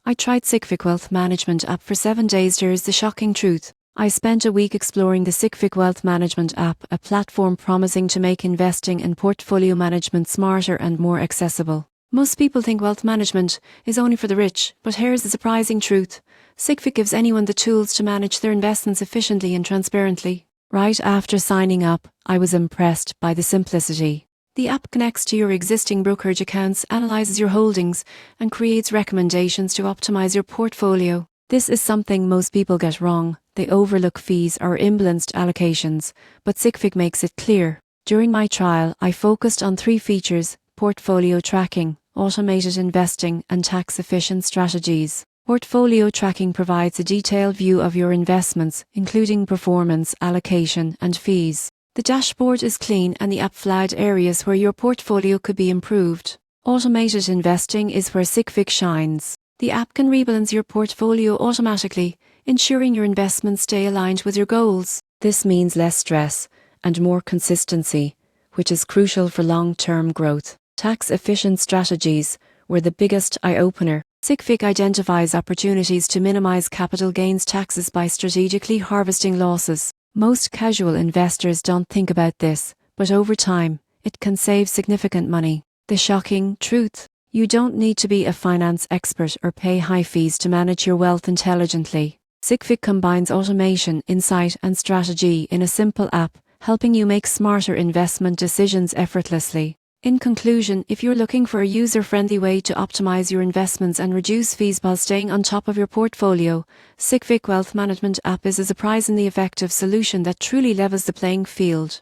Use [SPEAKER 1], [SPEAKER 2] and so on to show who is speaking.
[SPEAKER 1] I tried SigFig Wealth Management app for 7 days. Here's the shocking truth. I spent a week exploring the SigFig Wealth Management app, a platform promising to make investing and portfolio management smarter and more accessible. Most people think wealth management is only for the rich, but here's the surprising truth. SigFig gives anyone the tools to manage their investments efficiently and transparently. Right after signing up, I was impressed by the simplicity. The app connects to your existing brokerage accounts, analyzes your holdings, and creates recommendations to optimize your portfolio. This is something most people get wrong. They overlook fees or imbalanced allocations, but SigFig makes it clear. During my trial, I focused on 3 features: portfolio tracking, automated investing, and tax-efficient strategies. Portfolio tracking provides a detailed view of your investments, including performance, allocation, and fees. The dashboard is clean and the app flagged areas where your portfolio could be improved. Automated investing is where SigFig shines. The app can rebalance your portfolio automatically, ensuring your investments stay aligned with your goals. This means less stress and more consistency, which is crucial for long-term growth. Tax-efficient strategies were the biggest eye-opener. SigFig identifies opportunities to minimize capital gains taxes by strategically harvesting losses. Most casual investors don't think about this, but over time, it can save significant money. The shocking truth: you don't need to be a finance expert or pay high fees to manage your wealth intelligently. SigFig combines automation, insight, and strategy in a simple app, helping you make smarter investment decisions effortlessly. In conclusion, if you're looking for a user-friendly way to optimize your investments and reduce fees while staying on top of your portfolio, SigFig Wealth Management app is a surprisingly effective solution that truly levels the playing field.